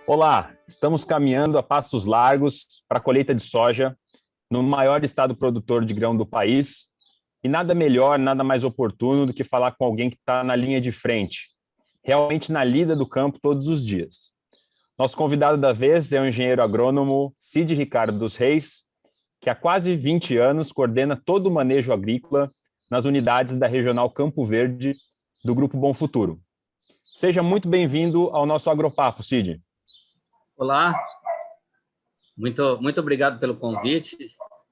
Olá, estamos caminhando a passos largos para a colheita de soja no maior estado produtor de grão do país e nada melhor, nada mais oportuno do que falar com alguém que está na linha de frente, realmente na lida do campo todos os dias. Nosso convidado da vez é o engenheiro agrônomo Cid Ricardo dos Reis, que há quase 20 anos coordena todo o manejo agrícola nas unidades da Regional Campo Verde do Grupo Bom Futuro. Seja muito bem-vindo ao nosso Agropapo, Cid. Olá, muito obrigado pelo convite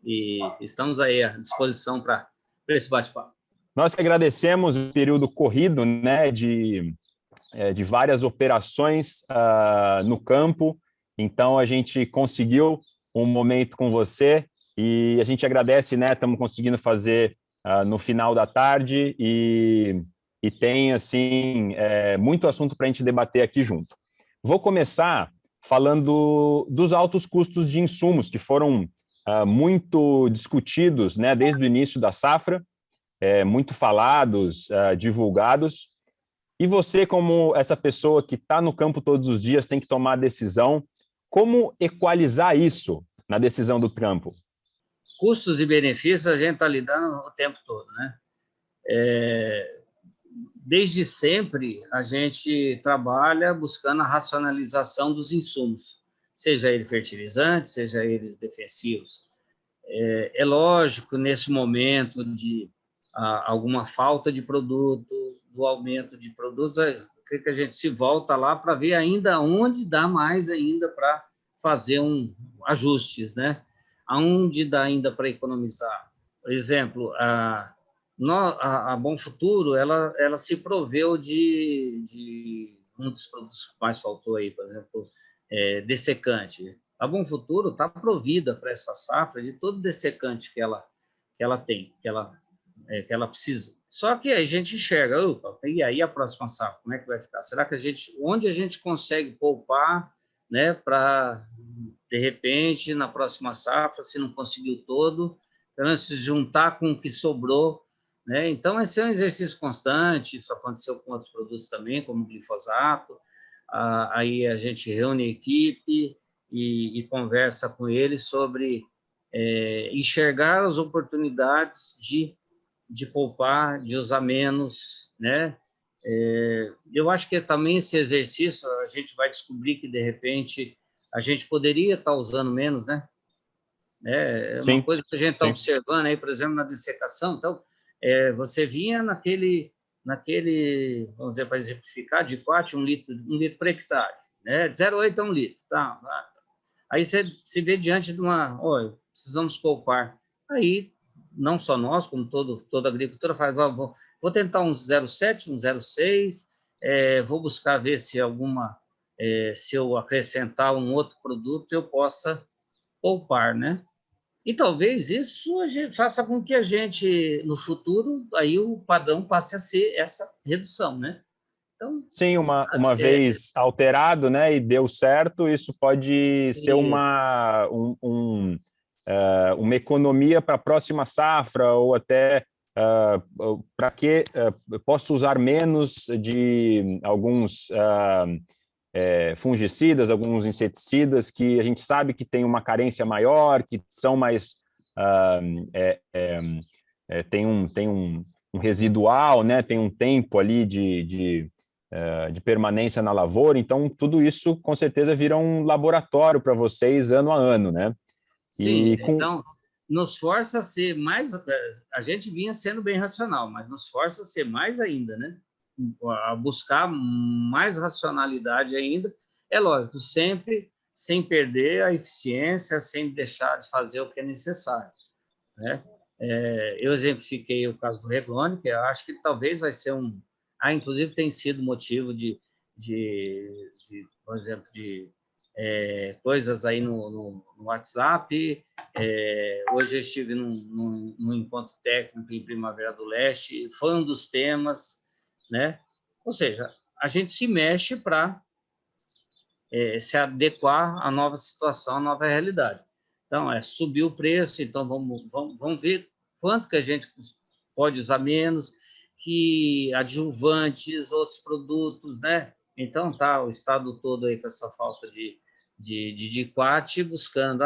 e estamos aí à disposição para esse bate-papo. Nós que agradecemos o período corrido, né, de várias operações no campo, então a gente conseguiu um momento com você e a gente agradece, né, estamos conseguindo fazer no final da tarde e tem, assim, muito assunto para a gente debater aqui junto. Vou começar falando dos altos custos de insumos, que foram muito discutidos, né, desde o início da safra, muito falados, divulgados. E você, como essa pessoa que está no campo todos os dias, tem que tomar a decisão, como equalizar isso na decisão do campo? Custos e benefícios a gente está lidando o tempo todo, né? Desde sempre, a gente trabalha buscando a racionalização dos insumos, seja ele fertilizante, seja eles defensivos. É lógico, nesse momento de alguma falta de produto, do aumento de produtos, que a gente se volta lá para ver ainda onde dá mais ainda para fazer ajustes, né? Aonde dá ainda para economizar. Por exemplo, a Bom Futuro, ela se proveu de um dos produtos que mais faltou aí, por exemplo, dessecante. A Bom Futuro está provida para essa safra de todo dessecante que ela tem, que ela precisa. Só que a gente enxerga, opa, e aí a próxima safra, como é que vai ficar? Será que onde a gente consegue poupar, né, para, de repente, na próxima safra, se não conseguiu todo, pelo menos se juntar com o que sobrou, né? Então, esse é um exercício constante, isso aconteceu com outros produtos também, como o glifosato, aí a gente reúne a equipe e conversa com eles sobre enxergar as oportunidades de poupar, de usar menos, né? Eu acho que também esse exercício a gente vai descobrir que, de repente, a gente poderia estar usando menos, né? É uma Sim, coisa que a gente está sim. observando aí, por exemplo, na dessecação. Então, você vinha naquele, vamos dizer, para exemplificar, de 4, um litro por hectare, né? De 0,8 a 1 litro, tá? Aí você se vê diante de olha, precisamos poupar. Aí, não só nós, como toda agricultura, faz, vou tentar um 0,7, um 0,6, vou buscar ver se se eu acrescentar um outro produto, eu possa poupar, né? E talvez isso faça com que a gente, no futuro, aí o padrão passe a ser essa redução, né? Então, Sim, uma vez alterado, né, e deu certo, isso pode ser uma economia para a próxima safra, ou até para que eu posso usar menos de alguns fungicidas, alguns inseticidas que a gente sabe que tem uma carência maior, que são mais tem um residual, né? Tem um tempo ali de permanência na lavoura, então tudo isso com certeza vira um laboratório para vocês ano a ano, né? sim, então nos força a ser mais, a gente vinha sendo bem racional, mas nos força a ser mais ainda, né? A buscar mais racionalidade ainda, é lógico, sempre sem perder a eficiência, sem deixar de fazer o que é necessário, né? Eu exemplifiquei o caso do Revlone, que eu acho que talvez vai ser inclusive tem sido motivo por exemplo, de coisas aí no WhatsApp. Hoje eu estive num encontro técnico em Primavera do Leste, foi um dos temas, né? Ou seja, a gente se mexe para se adequar à nova situação, à nova realidade. Então, subiu o preço, então vamos ver quanto que a gente pode usar menos, que adjuvantes, outros produtos, né? Então, tá o estado todo aí com essa falta de DICOAT, buscando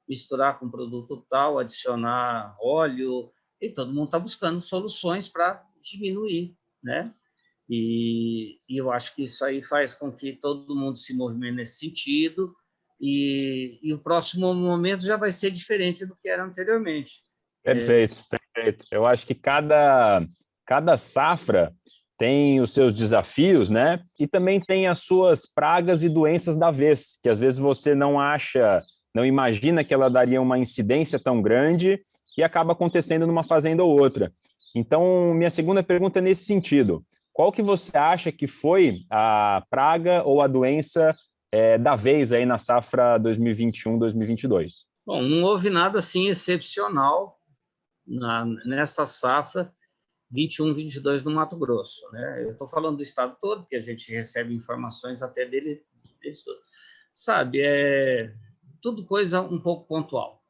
misturar com produto tal, adicionar óleo, e todo mundo está buscando soluções para diminuir, né? E eu acho que isso aí faz com que todo mundo se movimente nesse sentido, e o próximo momento já vai ser diferente do que era anteriormente. Perfeito, perfeito. Eu acho que cada safra tem os seus desafios, né? E também tem as suas pragas e doenças da vez, que às vezes você não acha, não imagina que ela daria uma incidência tão grande e acaba acontecendo numa fazenda ou outra. Então, minha segunda pergunta é nesse sentido. Qual que você acha que foi a praga ou a doença da vez aí na safra 2021-2022? Bom, não houve nada assim excepcional nessa safra 21-22 no Mato Grosso, né? Eu estou falando do estado todo, porque a gente recebe informações até deles todos. Sabe, tudo coisa um pouco pontual.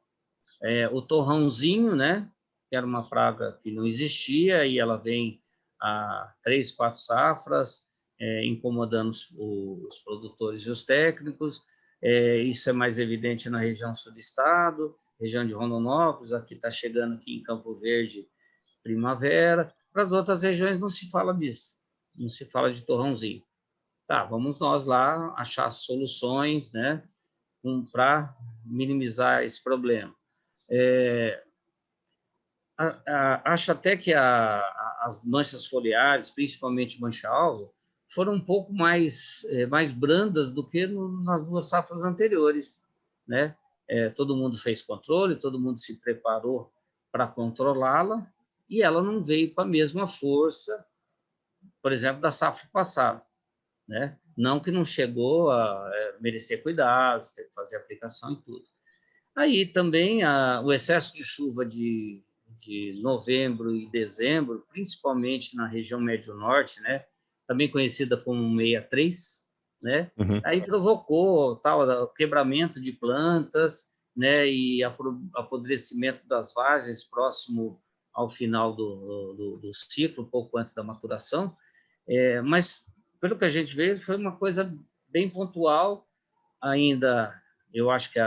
O torrãozinho, né? Que era uma praga que não existia e ela vem há 3, 4 safras, incomodando os produtores e os técnicos. Isso é mais evidente na região sul do estado, região de Rondonópolis, aqui está chegando aqui em Campo Verde, primavera. Para as outras regiões não se fala disso, não se fala de torrãozinho. Tá, vamos nós lá achar soluções, né, para minimizar esse problema. Acho até que as manchas foliares, principalmente mancha-alvo, foram um pouco mais brandas do que nas 2 safras anteriores, né? Todo mundo fez controle, todo mundo se preparou para controlá-la, e ela não veio com a mesma força, por exemplo, da safra passada, né? Não que não chegou a merecer cuidados, ter que fazer aplicação e tudo. Aí também o excesso de chuva de novembro e dezembro, principalmente na região médio-norte, né? Também conhecida como 63, né? Uhum. Aí provocou o quebramento de plantas, né? E apodrecimento das vagens próximo ao final do ciclo, um pouco antes da maturação. Mas, pelo que a gente vê, foi uma coisa bem pontual. Ainda, eu acho que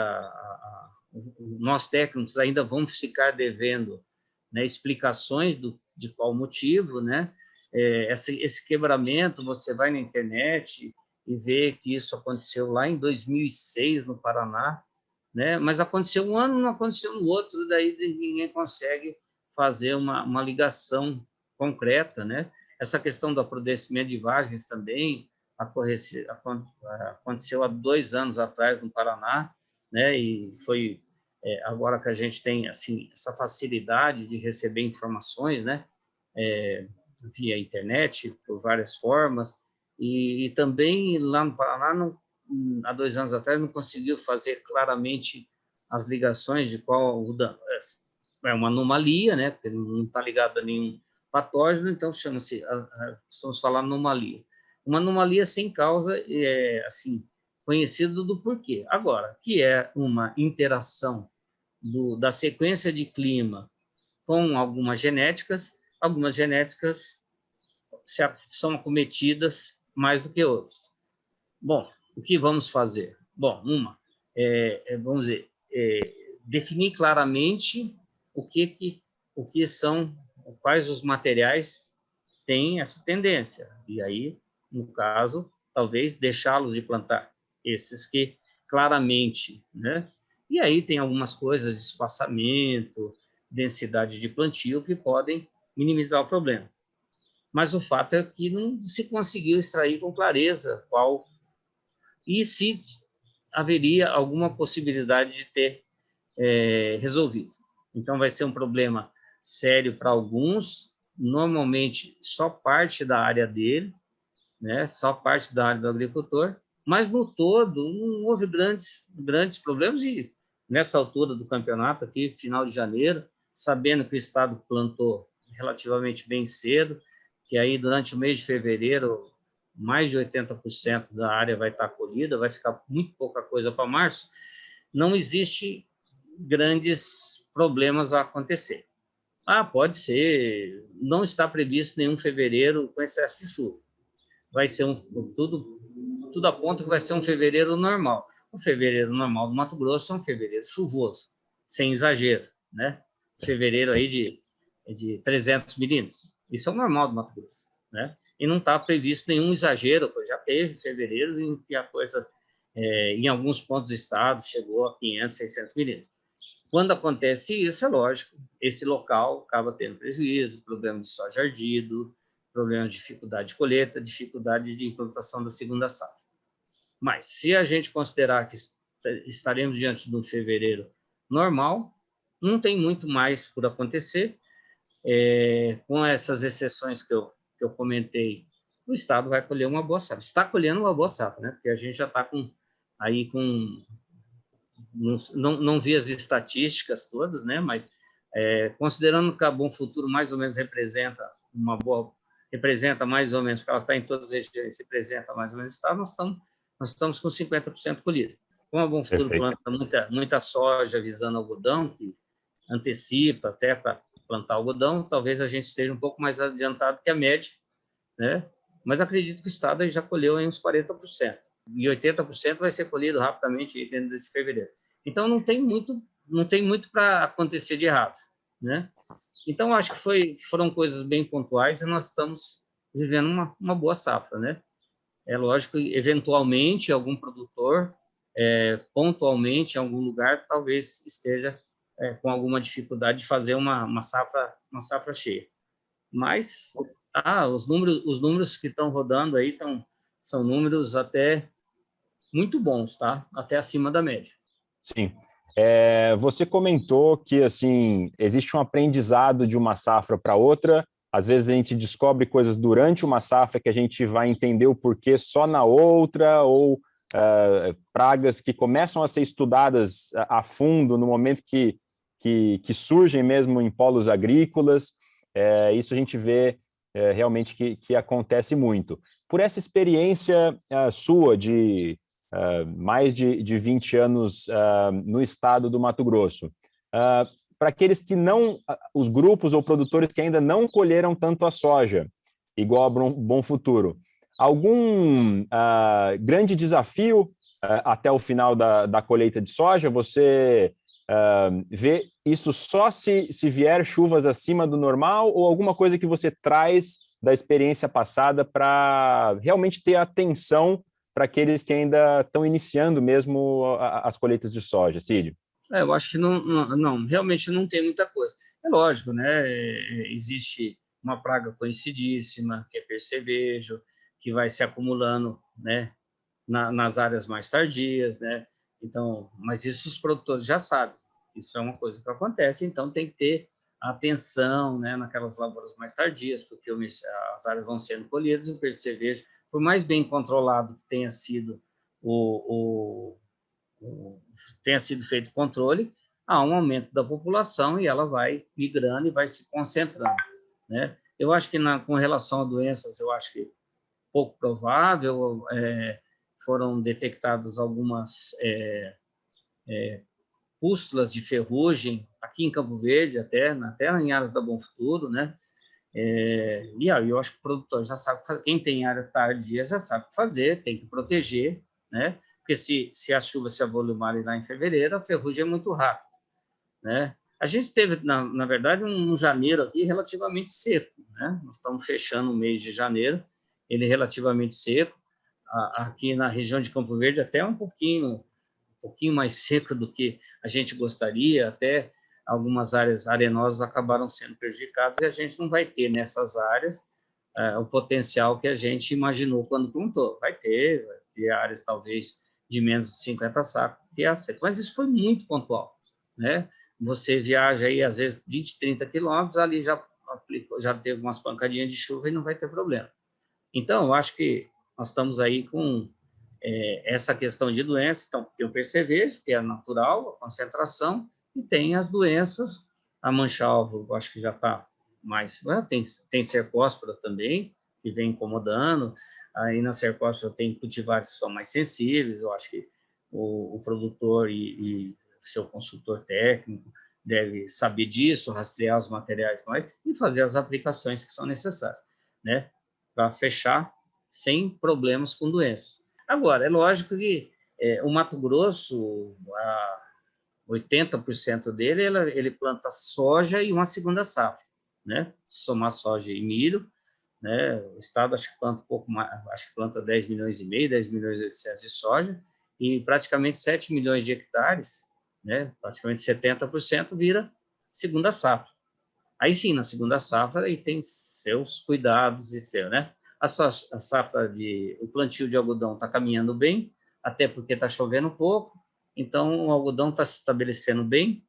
nós técnicos ainda vamos ficar devendo, né, explicações de qual motivo, né? Esse quebramento, você vai na internet e vê que isso aconteceu lá em 2006 no Paraná, né? Mas aconteceu um ano, não aconteceu no outro, daí ninguém consegue fazer uma ligação concreta, né? Essa questão do apodrecimento de vagens também aconteceu há 2 anos atrás no Paraná, né? E foi agora que a gente tem assim essa facilidade de receber informações, né? Via internet, por várias formas, e também lá no Paraná, há 2 anos atrás, não conseguiu fazer claramente as ligações de qual é uma anomalia, né? Porque não está ligado a nenhum patógeno, então chama-se, estamos falando anomalia. Uma anomalia sem causa, assim, conhecido do porquê. Agora, que é uma interação da sequência de clima com algumas genéticas são acometidas mais do que outras. Bom, o que vamos fazer? Bom, vamos dizer, definir claramente quais os materiais têm essa tendência. E aí, no caso, talvez deixá-los de plantar esses que claramente, né? E aí tem algumas coisas de espaçamento, densidade de plantio que podem minimizar o problema. Mas o fato é que não se conseguiu extrair com clareza qual e se haveria alguma possibilidade de ter resolvido. Então, vai ser um problema sério para alguns, normalmente só parte da área dele, né? Só parte da área do agricultor, mas no todo não houve grandes problemas, e nessa altura do campeonato, aqui, final de janeiro, sabendo que o estado plantou relativamente bem cedo, que aí durante o mês de fevereiro mais de 80% da área vai estar colhida, vai ficar muito pouca coisa para março, não existe grandes problemas a acontecer. Pode ser. Não está previsto nenhum fevereiro com excesso de chuva. Vai ser tudo aponta que vai ser um fevereiro normal. O fevereiro normal do Mato Grosso é um fevereiro chuvoso, sem exagero, né? Fevereiro aí de 300 milímetros. Isso é o normal do Mato Grosso, né? E não está previsto nenhum exagero, pois já teve fevereiros em que a coisa, em alguns pontos do estado, chegou a 500, 600 milímetros. Quando acontece isso, é lógico, esse local acaba tendo prejuízo, problema de soja ardido, problema de dificuldade de colheita, dificuldade de implantação da segunda safra. Mas, se a gente considerar que estaremos diante de um fevereiro normal, não tem muito mais por acontecer. Com essas exceções que eu comentei, o Estado vai colher uma boa safra. Está colhendo uma boa safra, né? Porque a gente já está com não vi as estatísticas todas, né? Mas considerando que a Bom Futuro mais ou menos representa mais ou menos, porque ela está em todas as regiões, representa mais ou menos o estado, nós estamos com 50% colhido. Como a Bom Futuro Perfeito. planta muita soja visando algodão, que antecipa até para plantar algodão, talvez a gente esteja um pouco mais adiantado que a média, né? Mas acredito que o estado aí já colheu aí uns 40%. E 80% vai ser colhido rapidamente dentro de fevereiro. Então, não tem muito para acontecer de errado, né? Então, acho que foram coisas bem pontuais e nós estamos vivendo uma boa safra, né? É lógico que, eventualmente, algum produtor, pontualmente, em algum lugar, talvez esteja com alguma dificuldade de fazer uma safra cheia. Mas os números que estão rodando aí são números até muito bons, tá? Até acima da média. Sim. Você comentou que assim existe um aprendizado de uma safra para outra. Às vezes a gente descobre coisas durante uma safra que a gente vai entender o porquê só na outra, ou pragas que começam a ser estudadas a fundo no momento que surgem mesmo em polos agrícolas. Isso a gente vê realmente que acontece muito. Por essa experiência sua de mais de 20 anos no estado do Mato Grosso. Para aqueles que não, os grupos ou produtores que ainda não colheram tanto a soja, igual a Bom Futuro, algum grande desafio até o final da colheita de soja? Você vê isso só se vier chuvas acima do normal, ou alguma coisa que você traz da experiência passada para realmente ter atenção para aqueles que ainda estão iniciando mesmo as colheitas de soja, Cid? Eu acho que não, realmente não tem muita coisa. É lógico, né? Existe uma praga conhecidíssima, que é percevejo, que vai se acumulando, né, nas áreas mais tardias, né? Então, mas isso os produtores já sabem. Isso é uma coisa que acontece, então tem que ter atenção, né, naquelas lavouras mais tardias, porque as áreas vão sendo colhidas e o percevejo, por mais bem controlado que tenha sido tenha sido feito controle, há um aumento da população e ela vai migrando e vai se concentrando, né? Eu acho que com relação a doenças, eu acho que pouco provável, foram detectadas algumas pústulas de ferrugem aqui em Campo Verde, até em áreas da Bom Futuro, né? E aí eu acho que o produtor já sabe, quem tem área tardia já sabe o que fazer, tem que proteger, né? Porque se a chuva se avolumarem lá em fevereiro, a ferrugem é muito rápida, né? A gente teve, na verdade, um janeiro aqui relativamente seco, né? Nós estamos fechando o mês de janeiro, ele é relativamente seco. Aqui na região de Campo Verde até um pouquinho mais seco do que a gente gostaria, até algumas áreas arenosas acabaram sendo prejudicadas e a gente não vai ter nessas áreas o potencial que a gente imaginou quando plantou. Vai ter áreas talvez de menos de 50 sacos, que é seco. Mas isso foi muito pontual, né? Você viaja aí, às vezes, 20, 30 quilômetros, ali já teve umas pancadinhas de chuva e não vai ter problema. Então, eu acho que nós estamos aí com essa questão de doença. Então, tem o percevejo, que é natural, a concentração, e tem as doenças, a mancha-alvo, eu acho que já está mais... Tem cercóspora também, que vem incomodando, aí na cercóspora tem cultivares que são mais sensíveis, eu acho que o produtor e seu consultor técnico deve saber disso, rastrear os materiais mais e fazer as aplicações que são necessárias, né? Para fechar sem problemas com doenças. Agora, é lógico que o Mato Grosso, 80% dele, ele planta soja e uma segunda safra, né? Se somar soja e milho, né? O estado acho que planta um pouco mais, acho que planta 10 milhões e meio, 10 milhões e 800 de soja e praticamente 7 milhões de hectares, né? Praticamente 70% vira segunda safra. Aí sim, na segunda safra, aí tem seus cuidados e seu, né? A safra o plantio de algodão está caminhando bem, até porque está chovendo pouco, então o algodão está se estabelecendo bem,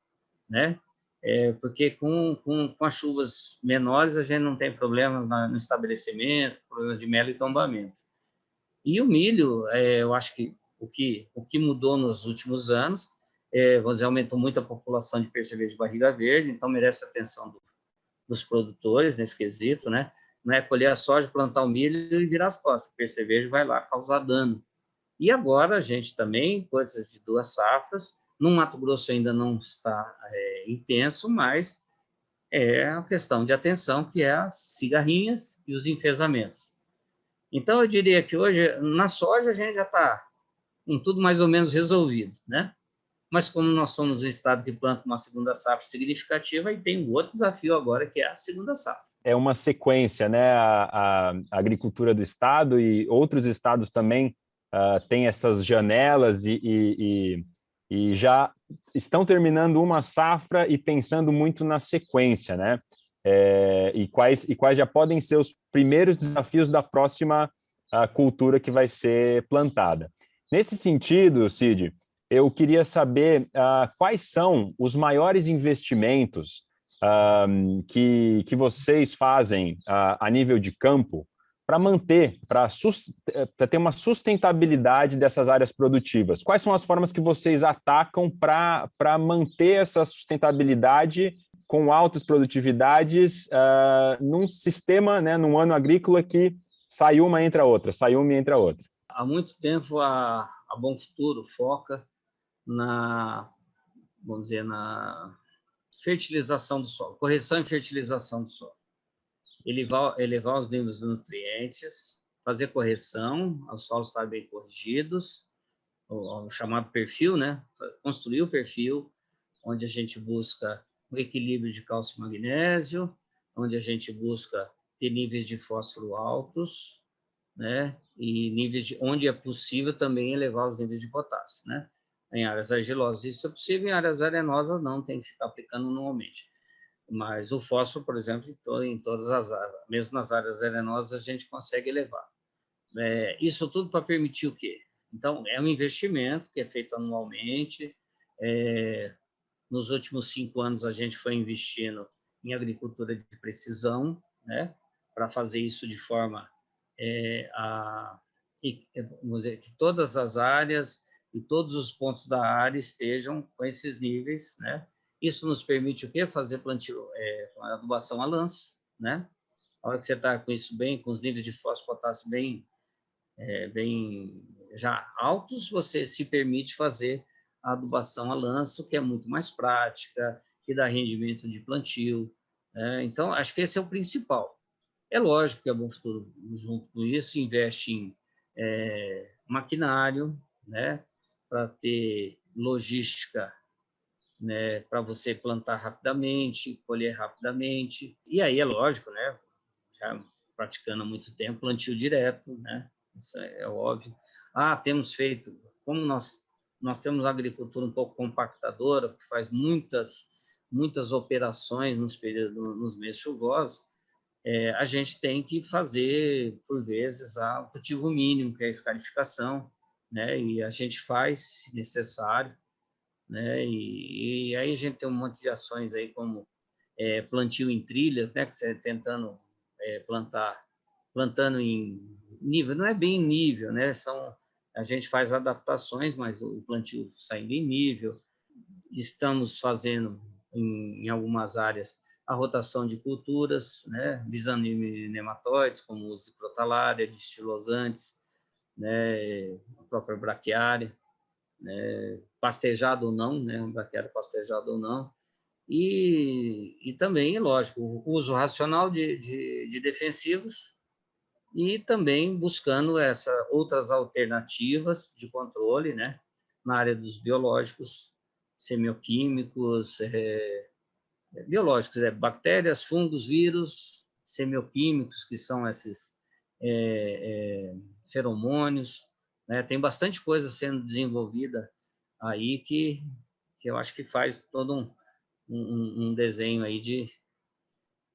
né? Porque com as chuvas menores a gente não tem problemas no estabelecimento, problemas de melo e tombamento. E o milho, eu acho que o que mudou nos últimos anos, vamos dizer, aumentou muito a população de percevejo de barriga verde, então merece a atenção dos produtores nesse quesito, né? Não é colher a soja, plantar o milho e virar as costas. O percevejo vai lá causar dano. E agora a gente também, coisas de 2 safras, no Mato Grosso ainda não está intenso, mas é a questão de atenção, que é as cigarrinhas e os enfesamentos. Então, eu diria que hoje, na soja, a gente já está com tudo mais ou menos resolvido, né? Mas como nós somos um estado que planta uma segunda safra significativa, aí tem um outro desafio agora, que é a segunda safra. É uma sequência, né? A agricultura do estado e outros estados também têm essas janelas e já estão terminando uma safra e pensando muito na sequência, né? E quais já podem ser os primeiros desafios da próxima cultura que vai ser plantada. Nesse sentido, Cid, eu queria saber quais são os maiores investimentos que vocês fazem a nível de campo para manter, para ter uma sustentabilidade dessas áreas produtivas? Quais são as formas que vocês atacam para manter essa sustentabilidade com altas produtividades num sistema, né, num ano agrícola que sai uma entre a outra, sai uma entre a outra? Há muito tempo a Bom Futuro foca vamos dizer, na fertilização do solo, correção e fertilização do solo. Elevar os níveis de nutrientes, fazer correção, os solos estarem bem corrigidos, o chamado perfil, né? Construir o perfil, onde a gente busca o equilíbrio de cálcio e magnésio, onde a gente busca ter níveis de fósforo altos, né? E onde é possível também elevar os níveis de potássio, né? Em áreas argilosas isso é possível, em áreas arenosas não, tem que ficar aplicando normalmente. Mas o fósforo, por exemplo, em todas as áreas, mesmo nas áreas arenosas, a gente consegue elevar. Isso tudo para permitir o quê? Então, é um investimento que é feito anualmente. Nos últimos 5 anos, a gente foi investindo em agricultura de precisão, né? Para fazer isso de forma vamos dizer, que todas as áreas e todos os pontos da área estejam com esses níveis, né? Isso nos permite o quê? Fazer plantio, adubação a lanço, né? A hora que você está com isso bem, com os níveis de fósforo e potássio bem já altos, você se permite fazer a adubação a lanço, que é muito mais prática, que dá rendimento de plantio, né? Então, acho que esse é o principal. É lógico que a Bom Futuro, junto com isso, investe em maquinário, né, para ter logística, né, para você plantar rapidamente, colher rapidamente. E aí é lógico, né, já praticando há muito tempo, plantio direto, né, isso é óbvio. Temos feito, como nós temos uma agricultura um pouco compactadora, que faz muitas operações nos meses chuvosos, a gente tem que fazer, por vezes, o cultivo mínimo, que é a escarificação, né? E a gente faz, se necessário, né? E aí a gente tem um monte de ações aí, como plantio em trilhas, né? Que você tentando plantando em nível, não é bem em nível, né? A gente faz adaptações, mas o plantio saindo em nível. Estamos fazendo, em algumas áreas, a rotação de culturas, né, visando nematóides, como o uso de crotalária, de estilosantes, né, a própria braquiária, né, pastejado ou não, né, braquiária pastejado ou não. e também, lógico, o uso racional de defensivos e também buscando outras alternativas de controle, né, na área dos biológicos, semioquímicos, biológicos, bactérias, fungos, vírus, semioquímicos, que são esses feromônios, né? Tem bastante coisa sendo desenvolvida aí que eu acho que faz todo um desenho aí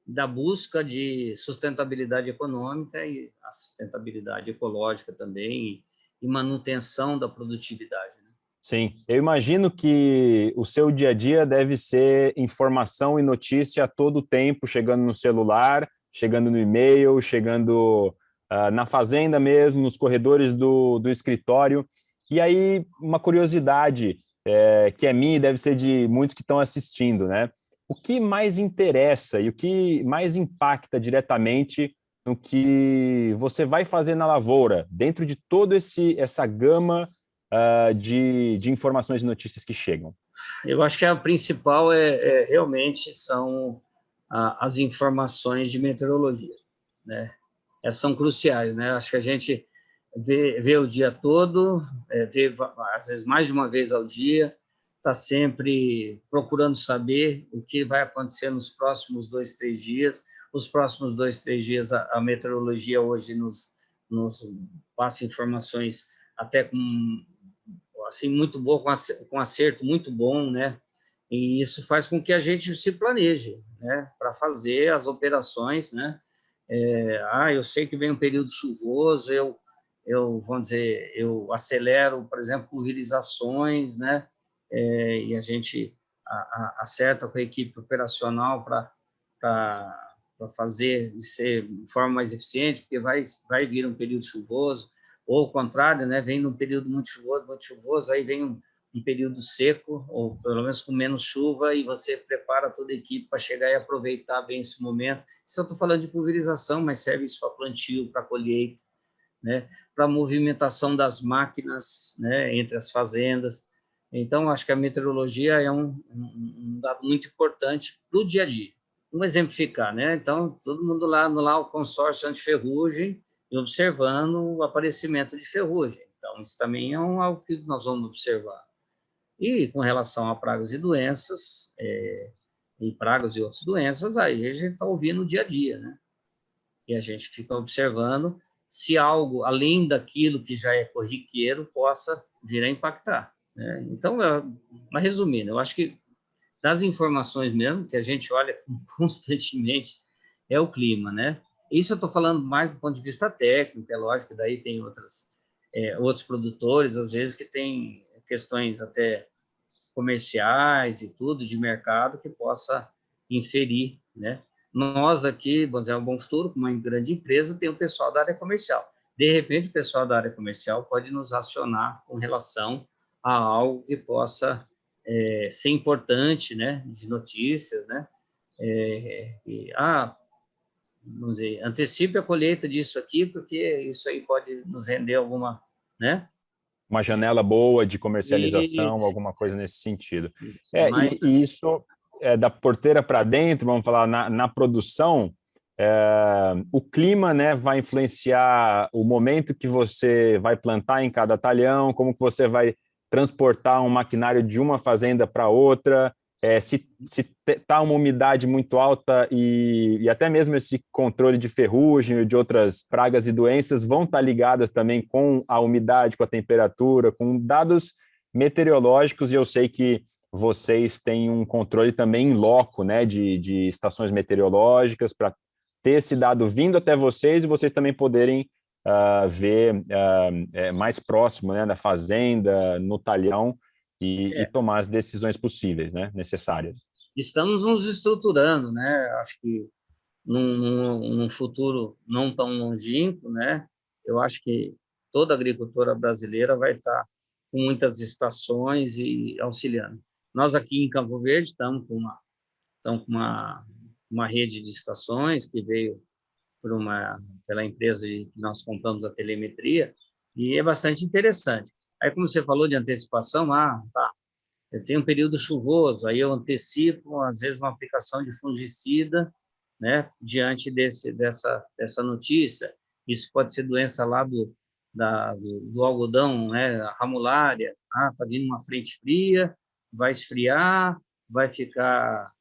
da busca de sustentabilidade econômica e a sustentabilidade ecológica também e manutenção da produtividade, né? Sim, eu imagino que o seu dia a dia deve ser informação e notícia a todo tempo, chegando no celular, chegando no e-mail, chegando na fazenda mesmo, nos corredores do escritório. E aí, uma curiosidade que é minha e deve ser de muitos que estão assistindo, né? O que mais interessa e o que mais impacta diretamente no que você vai fazer na lavoura, dentro de toda essa gama de informações e notícias que chegam? Eu acho que a principal realmente são as informações de meteorologia, né? Essas são cruciais, né? Acho que a gente vê o dia todo, vê às vezes mais de uma vez ao dia, está sempre procurando saber o que vai acontecer nos próximos 2, 3 dias. Os próximos 2, 3 dias, a meteorologia hoje nos passa informações até com assim muito boa, com acerto muito bom, né? E isso faz com que a gente se planeje, né, para fazer as operações, né? Eu sei que vem um período chuvoso, vamos dizer, eu acelero, por exemplo, pulverizações, né? E a gente acerta com a equipe operacional para fazer de ser de forma mais eficiente, porque vai vir um período chuvoso, ou ao contrário, né? Vem num período muito chuvoso, aí vem um período seco, ou pelo menos com menos chuva, e você prepara toda a equipe para chegar e aproveitar bem esse momento. Isso eu estou falando de pulverização, mas serve isso para plantio, para colheita, né? Para movimentação das máquinas, né? Entre as fazendas. Então, acho que a meteorologia é um dado muito importante para o dia a dia. Vamos exemplificar, né? Então, todo mundo lá o consórcio anti-ferrugem e observando o aparecimento de ferrugem. Então, isso também é algo que nós vamos observar. E com relação a pragas e doenças, e pragas e outras doenças, aí a gente está ouvindo no dia a dia, né? E a gente fica observando se algo, além daquilo que já é corriqueiro, possa vir a impactar, né? Então, mas resumindo, eu acho que das informações mesmo, que a gente olha constantemente, é o clima, né? Isso eu estou falando mais do ponto de vista técnico, é lógico que daí tem outros produtores, às vezes, que têm questões até comerciais e tudo, de mercado, que possa inferir, né? Nós aqui, vamos dizer, um Bom Futuro, uma grande empresa, tem o pessoal da área comercial. De repente, o pessoal da área comercial pode nos acionar com relação a algo que possa ser importante, né? De notícias, né? Vamos dizer, antecipe a colheita disso aqui, porque isso aí pode nos render alguma, né? Uma janela boa de E, comercialização, alguma coisa nesse sentido. mas E isso da porteira para dentro, vamos falar, na produção, o clima, né, vai influenciar o momento que você vai plantar em cada talhão, como que você vai transportar um maquinário de uma fazenda para outra, se está uma umidade muito alta e até mesmo esse controle de ferrugem e de outras pragas e doenças vão estar ligadas também com a umidade, com a temperatura, com dados meteorológicos, e eu sei que vocês têm um controle também em loco, né, de estações meteorológicas para ter esse dado vindo até vocês e vocês também poderem ver mais próximo, né, da fazenda, no talhão e tomar as decisões possíveis, né, necessárias. estamos nos estruturando, né? Acho que num futuro não tão longínquo, né? Eu acho que toda agricultura brasileira vai estar com muitas estações e auxiliando. Nós aqui em Campo Verde estamos com uma rede de estações que veio pela empresa que nós compramos a telemetria, e é bastante interessante. Aí, como você falou de antecipação, tá. eu tenho um período chuvoso, aí eu antecipo, às vezes, uma aplicação de fungicida, né, diante dessa notícia. Isso pode ser doença lá do algodão, né, a ramulária. Ah, está vindo uma frente fria, vai esfriar, vai ficar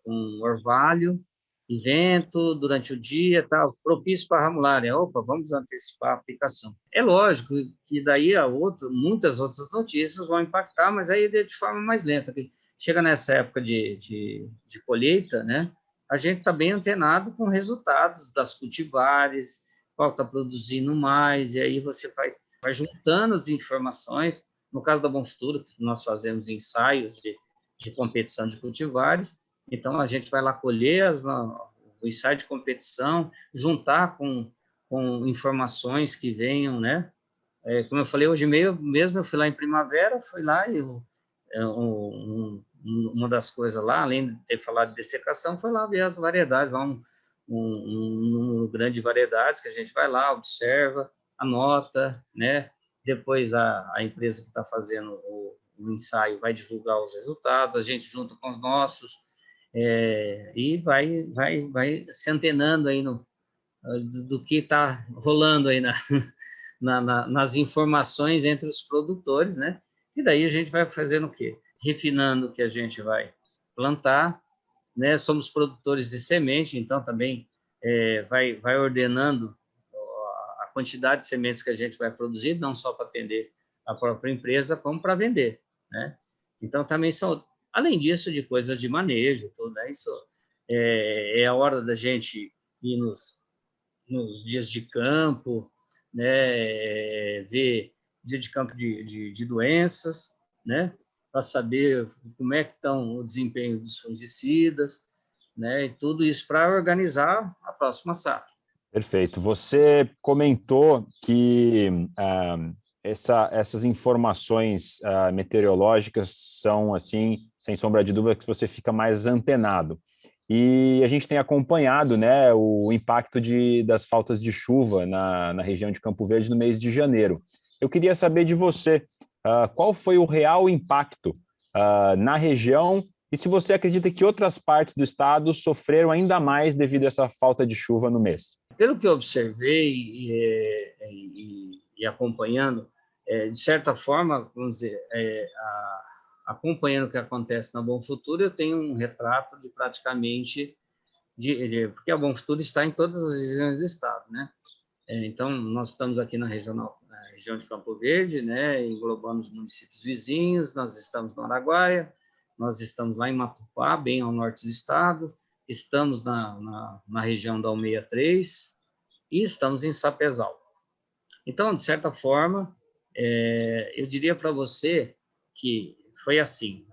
com orvalho e vento durante o dia, tal, propício para a ramulária. Opa, vamos antecipar a aplicação. É lógico que daí muitas outras notícias vão impactar, mas aí de forma mais lenta. Chega nessa época de colheita, né? A gente está bem antenado com resultados das cultivares, qual está produzindo mais, e aí você vai juntando as informações. No caso da Bom Futuro, nós fazemos ensaios de competição de cultivares, então a gente vai lá colher o ensaio de competição, juntar com informações que venham, né? Como eu falei, hoje mesmo eu fui lá em primavera, fui lá e uma das coisas lá, além de ter falado de dessecação, foi lá ver as variedades, lá um grande de variedades que a gente vai lá, observa, anota, né? Depois a empresa que está fazendo o ensaio vai divulgar os resultados, a gente junto com os nossos, e vai se antenando aí do que está rolando aí nas informações entre os produtores, né? E daí a gente vai fazendo o quê? Refinando o que a gente vai plantar, né? Somos produtores de semente, então também vai ordenando a quantidade de sementes que a gente vai produzir, não só para atender a própria empresa, como para vender, né? Então também são, além disso, de coisas de manejo, tudo, né? Isso é a hora da gente ir nos dias de campo, né, ver dia de campo de doenças, né, para saber como é que estão o desempenho dos fungicidas, né, e tudo isso para organizar a próxima safra. Perfeito. Você comentou que essas informações meteorológicas são, assim, sem sombra de dúvida, que você fica mais antenado. E a gente tem acompanhado, né, o impacto das faltas de chuva na região de Campo Verde no mês de janeiro. Eu queria saber de você, qual foi o real impacto na região e se você acredita que outras partes do estado sofreram ainda mais devido a essa falta de chuva no mês. Pelo que eu observei e acompanhando, de certa forma, vamos dizer, acompanhando o que acontece na Bom Futuro, eu tenho um retrato de praticamente porque a Bom Futuro está em todas as regiões do estado, né? Então, nós estamos aqui na região de Campo Verde, né, englobando os municípios vizinhos, nós estamos no Araguaia, nós estamos lá em Matupá, bem ao norte do estado, estamos na região da Almeia 3 e estamos em Sapezal. Então, de certa forma, eu diria para você que foi assim,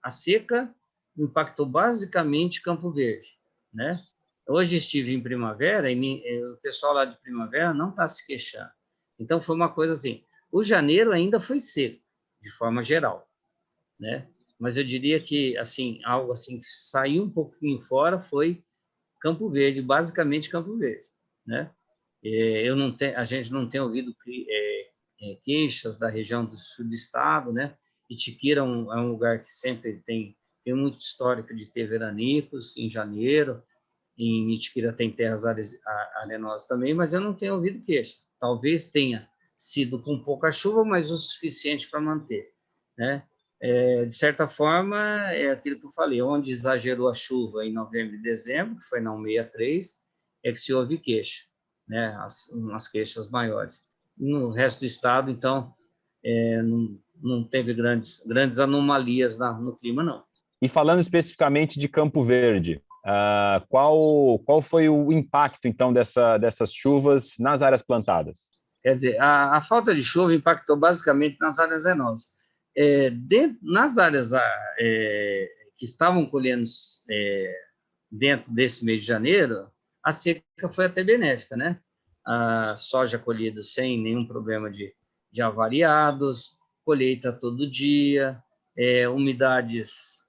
a seca impactou basicamente Campo Verde, né? Hoje estive em Primavera e o pessoal lá de Primavera não está se queixando. Então, foi uma coisa assim, o janeiro ainda foi seco, de forma geral, né? Mas eu diria que, assim, algo assim que saiu um pouquinho fora foi Campo Verde, basicamente Campo Verde, né? A gente não tem ouvido queixas da região do sul do estado, né? Itiquira é um lugar que sempre tem muito histórico de ter veranicos em janeiro, em Itiquira tem terras arenosas também, mas eu não tenho ouvido queixas. Talvez tenha sido com pouca chuva, mas o suficiente para manter, né? De certa forma, é aquilo que eu falei, onde exagerou a chuva em novembro e dezembro, que foi na 163, é que se houve queixa, né? Umas queixas maiores. No resto do estado, então, não teve grandes anomalias no clima, não. E falando especificamente de Campo Verde, qual foi o impacto, então, dessas chuvas nas áreas plantadas? Quer dizer, a falta de chuva impactou basicamente nas áreas arenosas. Nas áreas que estavam colhendo dentro desse mês de janeiro, a seca foi até benéfica, né? A soja colhida sem nenhum problema de avariados, colheita todo dia, umidades,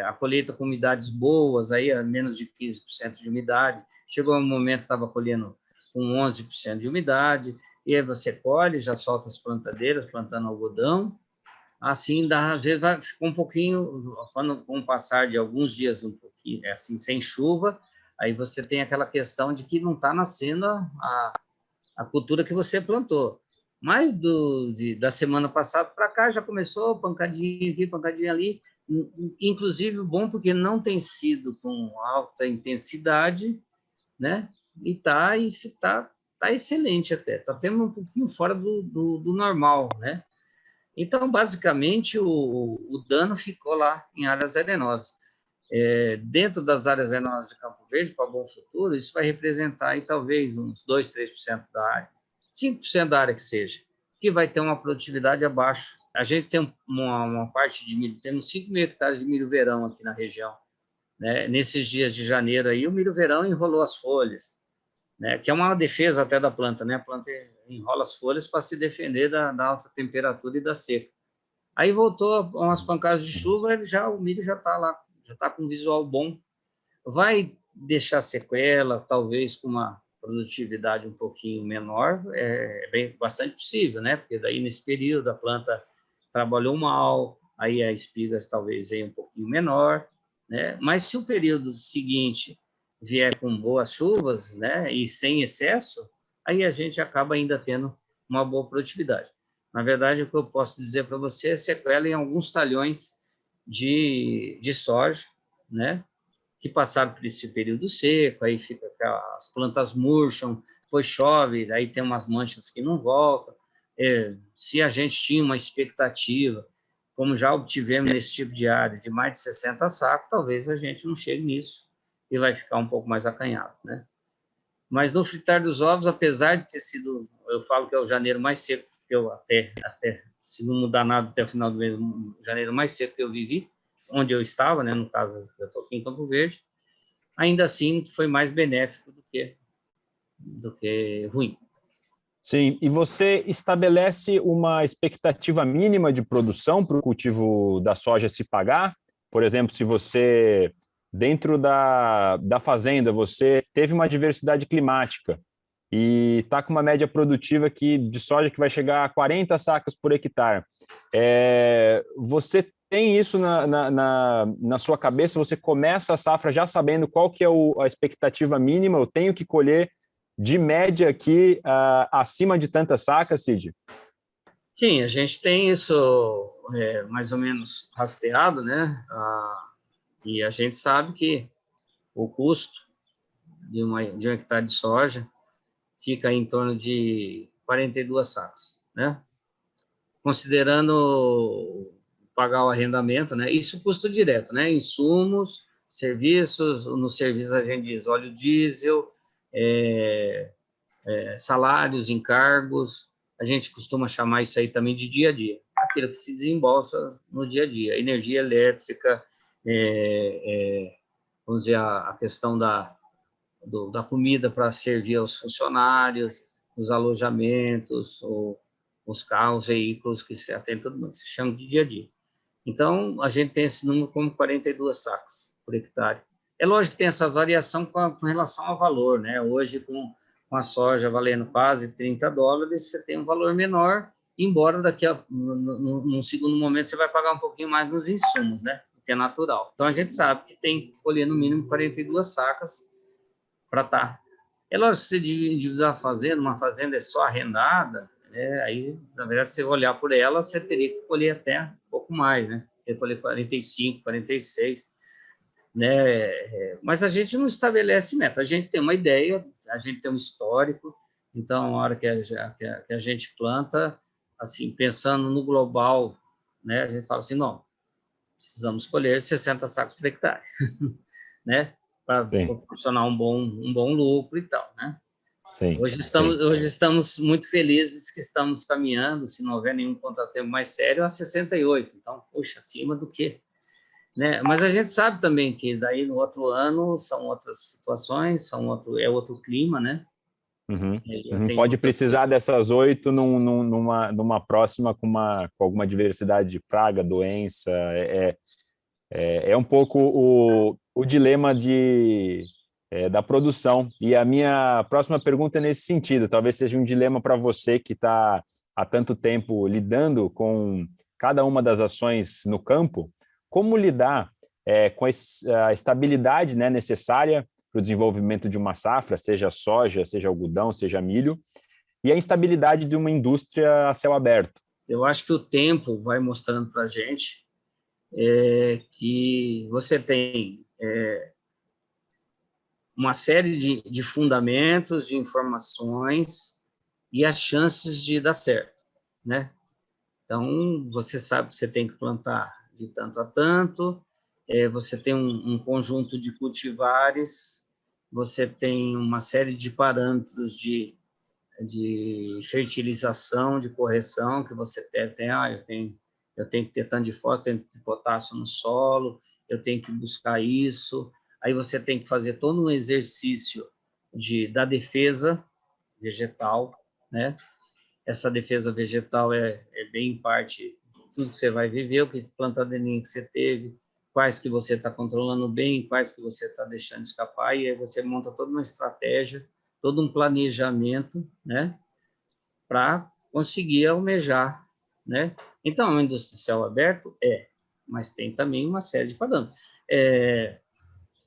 a colheita com umidades boas, aí a menos de 15% de umidade. Chegou um momento que estava colhendo com 11% de umidade, e aí você colhe, já solta as plantadeiras, plantando algodão, assim, às vezes vai ficar um pouquinho, com o passar de alguns dias um pouquinho, assim, sem chuva, aí você tem aquela questão de que não está nascendo a cultura que você plantou. Mas da semana passada para cá já começou pancadinha aqui, pancadinha ali, inclusive bom porque não tem sido com alta intensidade, né? E tá excelente até, tá tendo um pouquinho fora do normal, né? Então, basicamente, o dano ficou lá em áreas arenosas. Dentro das áreas arenosas de Campo Verde, para Bom Futuro, isso vai representar aí, talvez uns 2, 3% da área, 5% da área que seja, que vai ter uma produtividade abaixo. A gente tem uma parte de milho, temos 5 mil hectares de milho verão aqui na região, né? Nesses dias de janeiro aí, o milho verão enrolou as folhas, né? Que é uma defesa até da planta, né? A planta enrola as folhas para se defender da alta temperatura e da seca. Aí voltou umas pancadas de chuva, o milho já está lá, já está com um visual bom. Vai deixar sequela, talvez com uma produtividade um pouquinho menor, bastante possível, né? Porque daí nesse período a planta trabalhou mal, aí a espiga talvez venha um pouquinho menor, né? Mas se o período seguinte vier com boas chuvas, né, e sem excesso, aí a gente acaba ainda tendo uma boa produtividade. Na verdade, o que eu posso dizer para você é sequela em alguns talhões de soja, né, que passaram por esse período seco, aí fica as plantas murcham, depois chove, aí tem umas manchas que não voltam. Se a gente tinha uma expectativa, como já obtivemos nesse tipo de área, de mais de 60 sacos, talvez a gente não chegue nisso e vai ficar um pouco mais acanhado, né? Mas no fritar dos ovos, apesar de ter sido, eu falo que é o janeiro mais seco que eu até se não mudar nada até o final do mês, o janeiro mais seco que eu vivi, onde eu estava, né? No caso, eu estou aqui em Campo Verde, ainda assim foi mais benéfico do que ruim. Sim, e você estabelece uma expectativa mínima de produção para o cultivo da soja se pagar? Por exemplo, se você, dentro da fazenda, você teve uma diversidade climática e está com uma média produtiva de soja que vai chegar a 40 sacas por hectare. Você tem isso na sua cabeça? Você começa a safra já sabendo qual que é a expectativa mínima? Eu tenho que colher de média aqui acima de tantas sacas, Cid? Sim, a gente tem isso mais ou menos rastreado, né? E a gente sabe que o custo de um hectare de soja fica em torno de 42 sacas, né? Considerando pagar o arrendamento, né? Isso custo direto, né? Insumos, serviços, no serviço a gente diz óleo diesel, salários, encargos, a gente costuma chamar isso aí também de dia a dia, aquilo que se desembolsa no dia a dia, energia elétrica, vamos dizer, a questão da comida para servir aos funcionários, os alojamentos, os carros, veículos que se atendem, todo mundo se chama de dia a dia. Então, a gente tem esse número como 42 sacas por hectare. É lógico que tem essa variação com relação ao valor, né? Hoje, com a soja valendo quase $30, você tem um valor menor, embora num segundo momento você vai pagar um pouquinho mais nos insumos, né? Que é natural. Então, a gente sabe que tem que colher no mínimo 42 sacas para estar. É lógico que você dividir a fazenda, uma fazenda é só arrendada, aí, na verdade, se você olhar por ela, você teria que colher até um pouco mais, né? Colher 45, 46, né? Mas a gente não estabelece meta, a gente tem uma ideia, a gente tem um histórico, então, a hora que a gente planta, assim, pensando no global, né? A gente fala assim, não, precisamos colher 60 sacos por hectare, né? Para proporcionar um bom lucro e tal, né? Sim, hoje estamos muito felizes que estamos caminhando, se não houver nenhum contratempo mais sério, a 68. Então, puxa, acima do que, né? Mas a gente sabe também que daí no outro ano são outras situações, é outro clima, né? Pode precisar dessas 8 numa próxima com alguma diversidade de praga, doença. É um pouco o dilema da produção. E a minha próxima pergunta é nesse sentido. Talvez seja um dilema para você que está há tanto tempo lidando com cada uma das ações no campo, como lidar com a estabilidade, né, necessária para o desenvolvimento de uma safra, seja soja, seja algodão, seja milho, e a instabilidade de uma indústria a céu aberto. Eu acho que o tempo vai mostrando para a gente que você tem uma série de fundamentos, de informações e as chances de dar certo, né? Então, você sabe que você tem que plantar de tanto a tanto, você tem um conjunto de cultivares, você tem uma série de parâmetros de fertilização, de correção, que você tem, eu tenho que ter tanto de fósforo, tanto de potássio no solo, eu tenho que buscar isso, aí você tem que fazer todo um exercício da defesa vegetal, né? Essa defesa vegetal é bem em parte tudo que você vai viver, o que planta daninha que você teve, quais que você está controlando bem, quais que você está deixando escapar, e aí você monta toda uma estratégia, todo um planejamento, né, para conseguir almejar, né? Então, a indústria de céu aberto mas tem também uma série de parâmetros.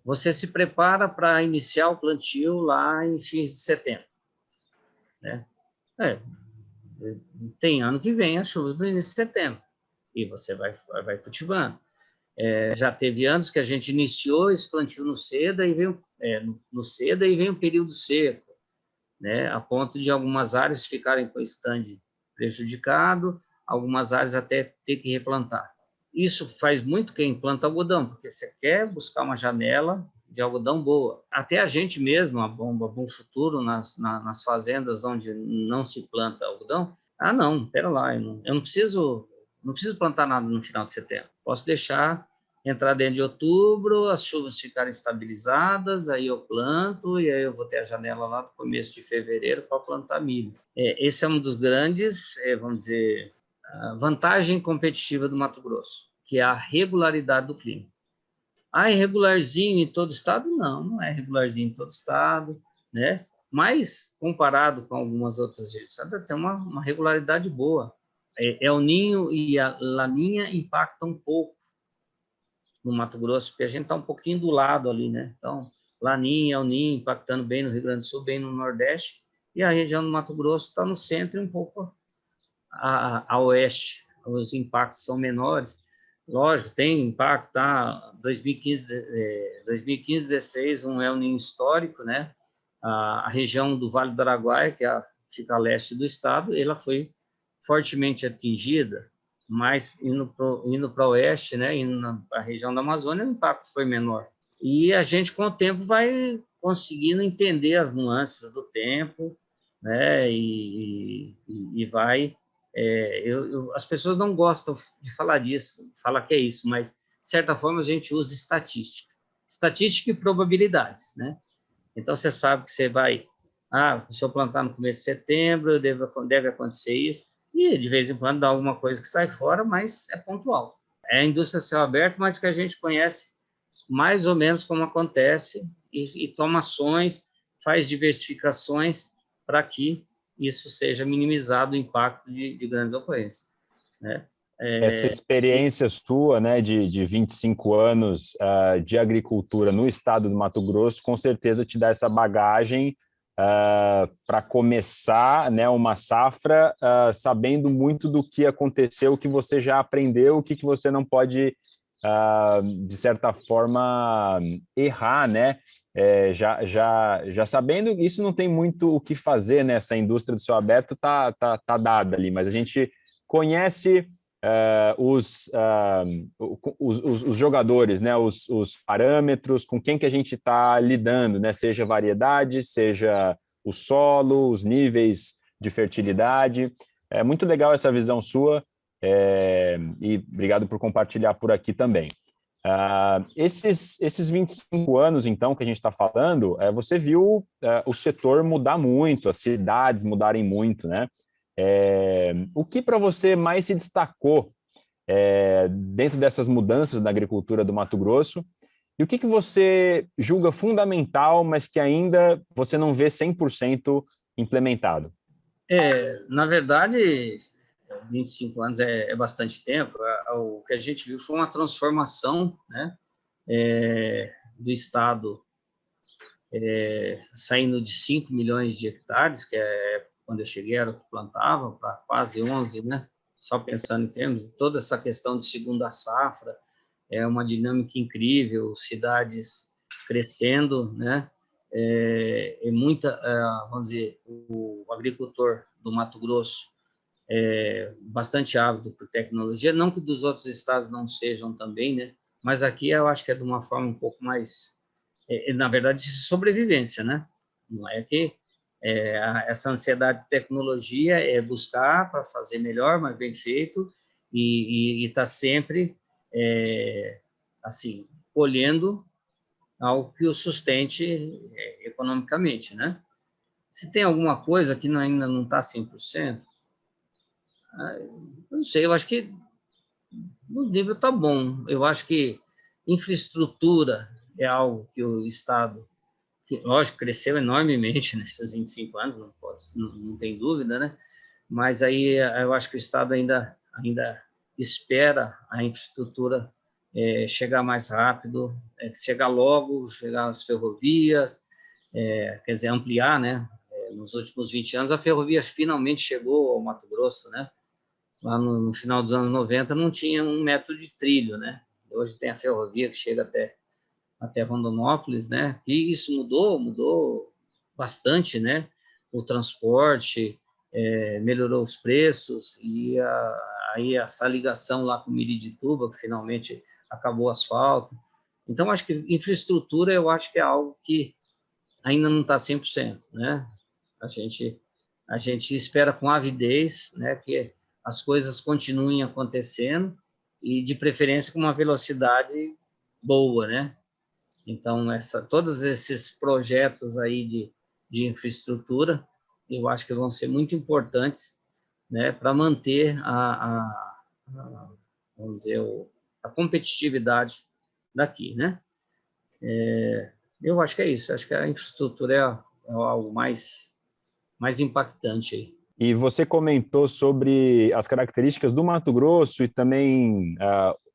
Você se prepara para iniciar o plantio lá em fins de setembro, né? Tem ano que vem as chuvas do início de setembro, e você vai cultivando. Já teve anos que a gente iniciou esse plantio no seda e veio um período seco, né, a ponto de algumas áreas ficarem com o estande prejudicado, algumas áreas até ter que replantar. Isso faz muito quem planta algodão, porque você quer buscar uma janela de algodão boa. Até a gente mesmo, a Bom Futuro, nas fazendas onde não se planta algodão, não, espera lá, eu não preciso plantar nada no final de setembro. Posso deixar entrar dentro de outubro, as chuvas ficarem estabilizadas, aí eu planto, e aí eu vou ter a janela lá no começo de fevereiro para plantar milho. Esse é um dos grandes, vamos dizer, vantagem competitiva do Mato Grosso, que é a regularidade do clima. Irregularzinho em todo estado? Não é regularzinho em todo estado, né? Mas, comparado com algumas outras regiões, tem uma regularidade boa. El Ninho e a Laninha impactam um pouco no Mato Grosso, porque a gente está um pouquinho do lado ali, né? Então, Laninha, El Ninho impactando bem no Rio Grande do Sul, bem no Nordeste, e a região do Mato Grosso está no centro e um pouco a oeste. Os impactos são menores. Lógico, tem impacto, tá? 2015-16, um El Niño histórico, né? A região do Vale do Araguaia, que fica a leste do estado, ela foi fortemente atingida, mas indo para o oeste, né? Indo para a região da Amazônia, o impacto foi menor. E a gente, com o tempo, vai conseguindo entender as nuances do tempo, né? E vai... as pessoas não gostam de falar disso, falar que é isso, mas, de certa forma, a gente usa estatística e probabilidades, né? Então, você sabe que você vai, se eu plantar no começo de setembro, deve acontecer isso, e, de vez em quando, dá alguma coisa que sai fora, mas é pontual. É a indústria céu aberto, mas que a gente conhece mais ou menos como acontece e toma ações, faz diversificações para que isso seja minimizado o impacto de grandes ocorrências, né? Essa experiência sua, né, de 25 anos de agricultura no estado do Mato Grosso, com certeza te dá essa bagagem para começar, né, uma safra sabendo muito do que aconteceu, o que você já aprendeu, o que você não pode, de certa forma, errar, né? Já sabendo, isso não tem muito o que fazer, né? Essa indústria do céu aberto tá dada ali, mas a gente conhece os jogadores, né? Os parâmetros, com quem que a gente está lidando, né? Seja variedade, seja o solo, os níveis de fertilidade. É muito legal essa visão sua, e obrigado por compartilhar por aqui também. Esses 25 anos, então, que a gente está falando, você viu o setor mudar muito, as cidades mudarem muito, né? O que para você mais se destacou dentro dessas mudanças na agricultura do Mato Grosso? E o que você julga fundamental, mas que ainda você não vê 100% implementado? Na verdade, 25 anos é bastante tempo. O que a gente viu foi uma transformação, né, do Estado, saindo de 5 milhões de hectares, que quando eu cheguei era o que plantava, para quase 11, né? Só pensando em termos de toda essa questão de segunda safra, é uma dinâmica incrível, cidades crescendo, né? E muita, vamos dizer, o agricultor do Mato Grosso bastante ávido por tecnologia, não que dos outros estados não sejam também, né? Mas aqui eu acho que é de uma forma um pouco mais, na verdade, de sobrevivência, né? Não é que essa ansiedade de tecnologia é buscar para fazer melhor, mas bem feito, e está sempre, assim, colhendo algo que o sustente economicamente, né? Se tem alguma coisa que ainda não está 100%, eu não sei, eu acho que o nível está bom. Eu acho que infraestrutura é algo que o Estado, que, lógico, cresceu enormemente nesses 25 anos, não tem dúvida, né? Mas aí eu acho que o Estado ainda espera a infraestrutura chegar mais rápido, chegar logo, chegar às ferrovias, quer dizer, ampliar, né? Nos últimos 20 anos, a ferrovia finalmente chegou ao Mato Grosso, né? Lá no final dos anos 90 não tinha um metro de trilho, né? Hoje tem a ferrovia que chega até Rondonópolis, né? E isso mudou bastante, né? O transporte, melhorou os preços e aí essa ligação lá com Miritituba, que finalmente acabou o asfalto. Então, acho que infraestrutura, eu acho que é algo que ainda não está 100%, né? A gente espera com avidez, né, que as coisas continuem acontecendo e, de preferência, com uma velocidade boa, né? Então, todos esses projetos aí de infraestrutura, eu acho que vão ser muito importantes, né, para manter vamos dizer, a competitividade daqui, né? Eu acho que é isso. Acho que a infraestrutura é algo mais impactante aí. E você comentou sobre as características do Mato Grosso e também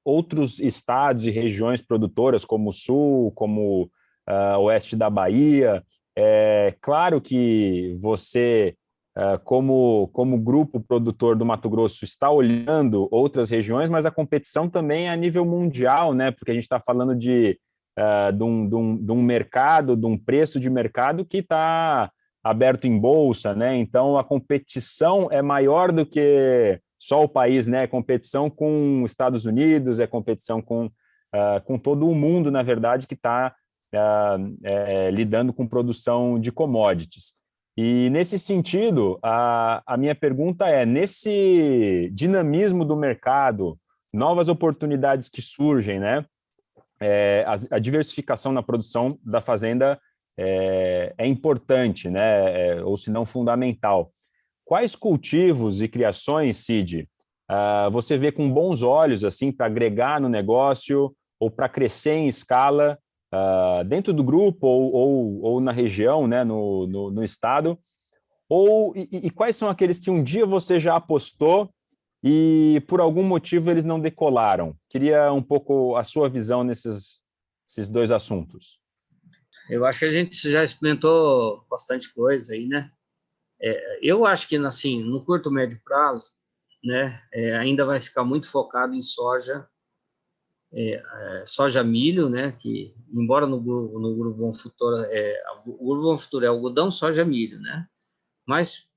outros estados e regiões produtoras, como o Sul, como o Oeste da Bahia. É claro que você, como grupo produtor do Mato Grosso, está olhando outras regiões, mas a competição também é a nível mundial, né? Porque a gente está falando de um mercado, de um preço de mercado que está aberto em bolsa, né? Então a competição é maior do que só o país, né? É competição com os Estados Unidos, é competição com todo o mundo, na verdade, que está lidando com produção de commodities. E nesse sentido, a minha pergunta é: nesse dinamismo do mercado, novas oportunidades que surgem, né? A diversificação na produção da fazenda é importante, né? Ou se não fundamental. Quais cultivos e criações, Cid, você vê com bons olhos assim para agregar no negócio ou para crescer em escala dentro do grupo ou na região, né? No estado? E quais são aqueles que um dia você já apostou e por algum motivo eles não decolaram? Queria um pouco a sua visão nesses dois assuntos. Eu acho que a gente já experimentou bastante coisa aí, né? Eu acho que, assim, no curto, médio prazo, né, ainda vai ficar muito focado em soja, milho, né, que, embora no grupo Bom Futuro, o grupo Bom Futuro é algodão, soja, milho, né? Mas,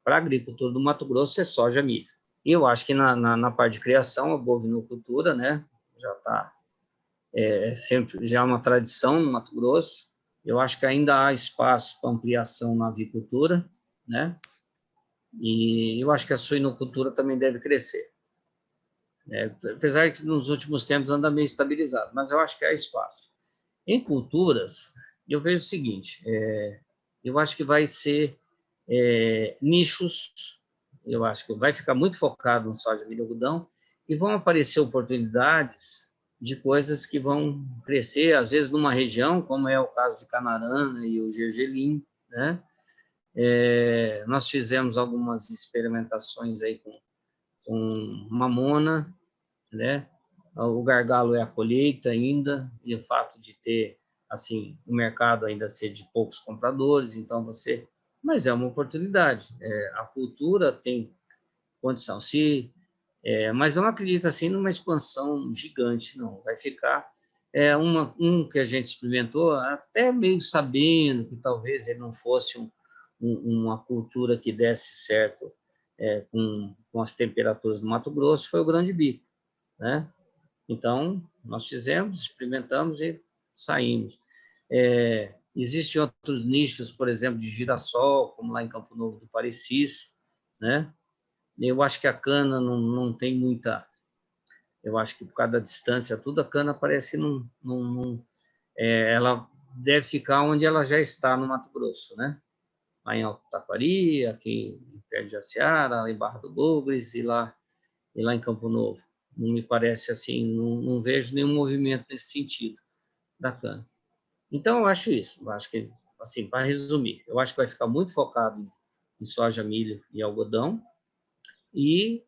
para a agricultura do Mato Grosso, é soja, milho. E eu acho que na parte de criação, a bovinocultura, né, já está sempre já é uma tradição no Mato Grosso. Eu acho que ainda há espaço para ampliação na avicultura, né? E eu acho que a suinocultura também deve crescer. Apesar de que nos últimos tempos anda meio estabilizado, mas eu acho que há espaço. Em culturas, eu vejo o seguinte, eu acho que vai ser nichos, eu acho que vai ficar muito focado no soja, milho e algodão, e vão aparecer oportunidades de coisas que vão crescer, às vezes numa região, como é o caso de Canarana e o Gergelim, né? Nós fizemos algumas experimentações aí com com mamona, né? O gargalo é a colheita ainda, e o fato de ter, assim, o mercado ainda ser de poucos compradores, então você... Mas é uma oportunidade. A cultura tem condição. Mas eu não acredito, assim, numa expansão gigante, não. Vai ficar um que a gente experimentou, até meio sabendo que talvez ele não fosse uma cultura que desse certo com as temperaturas do Mato Grosso, foi o grão de bico, né? Então, nós fizemos, experimentamos e saímos. Existem outros nichos, por exemplo, de girassol, como lá em Campo Novo do Parecis, né? Eu acho que a cana não tem muita... Eu acho que por causa da distância, tudo, a cana parece que ela deve ficar onde ela já está no Mato Grosso, né? Lá em Alto Taquari, aqui perto de Jaciara, lá em Barra do Bugres e lá em Campo Novo. Não me parece assim, não vejo nenhum movimento nesse sentido da cana. Então, eu acho isso. Eu acho que, assim, para resumir, eu acho que vai ficar muito focado em soja, milho e algodão, e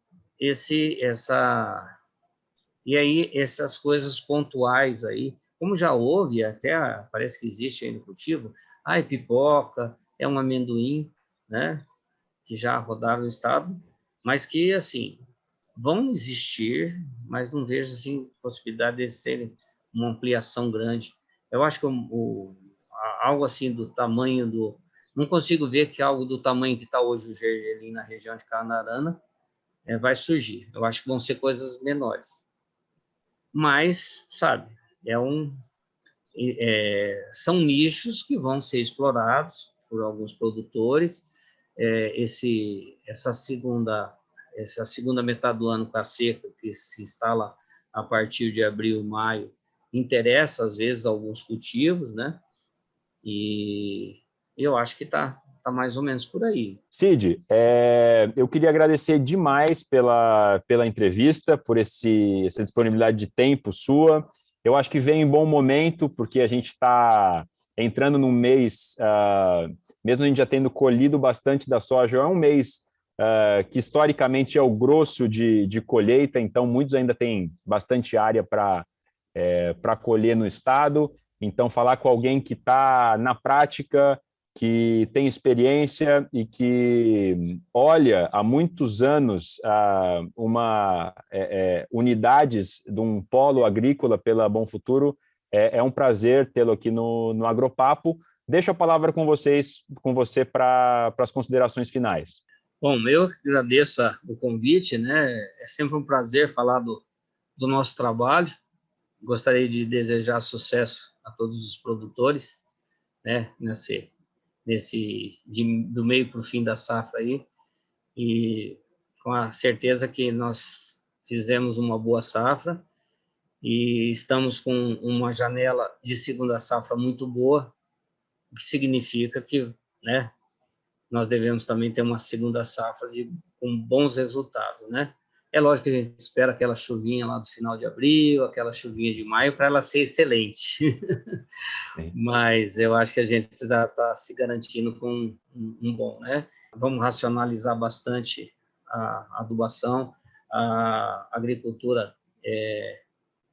aí essas coisas pontuais aí, como já houve, até parece que existe aí no cultivo, pipoca, um amendoim, né, que já rodaram no estado, mas que, assim, vão existir, mas não vejo, assim, possibilidade de serem uma ampliação grande. Eu acho que algo assim do tamanho do... Não consigo ver que algo do tamanho que está hoje o gergelim na região de Canarana vai surgir. Eu acho que vão ser coisas menores. Mas, sabe, são nichos que vão ser explorados por alguns produtores. Essa segunda metade do ano com a seca, que se instala a partir de abril, maio, interessa, às vezes, alguns cultivos, né? E eu acho que está mais ou menos por aí. Cid, eu queria agradecer demais pela entrevista, por essa disponibilidade de tempo sua. Eu acho que vem em bom momento, porque a gente está entrando num mês, mesmo a gente já tendo colhido bastante da soja, é um mês que historicamente é o grosso de colheita, então muitos ainda têm bastante área para colher no estado. Então, falar com alguém que está na prática, que tem experiência e que olha há muitos anos unidades de um polo agrícola pela Bom Futuro, é um prazer tê-lo aqui no Agropapo. Deixo a palavra com você para as considerações finais. Bom, eu agradeço o convite, né? É sempre um prazer falar do nosso trabalho. Gostaria de desejar sucesso a todos os produtores, né? Do meio para o fim da safra aí, e com a certeza que nós fizemos uma boa safra e estamos com uma janela de segunda safra muito boa, o que significa que, né, nós devemos também ter uma segunda safra com bons resultados, né? É lógico que a gente espera aquela chuvinha lá do final de abril, aquela chuvinha de maio, para ela ser excelente. Mas eu acho que a gente já está se garantindo com um bom, né? Vamos racionalizar bastante a adubação, a agricultura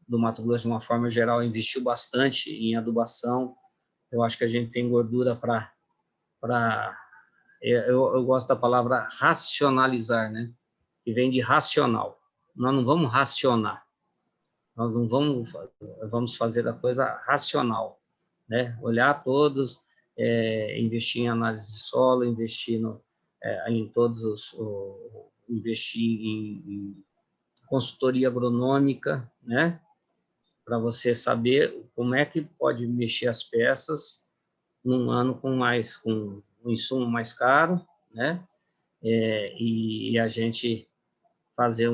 do Mato Grosso, de uma forma geral, investiu bastante em adubação. Eu acho que a gente tem gordura para eu gosto da palavra racionalizar, né? Que vem de racional. Nós não vamos racionar, nós não vamos fazer a coisa racional, né? Olhar todos, investir em análise de solo, investir investir em consultoria agronômica, né? Para você saber como é que pode mexer as peças num ano com um insumo mais caro, né? E a gente fazer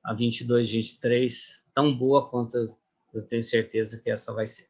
a 22, 23 tão boa quanto eu tenho certeza que essa vai ser.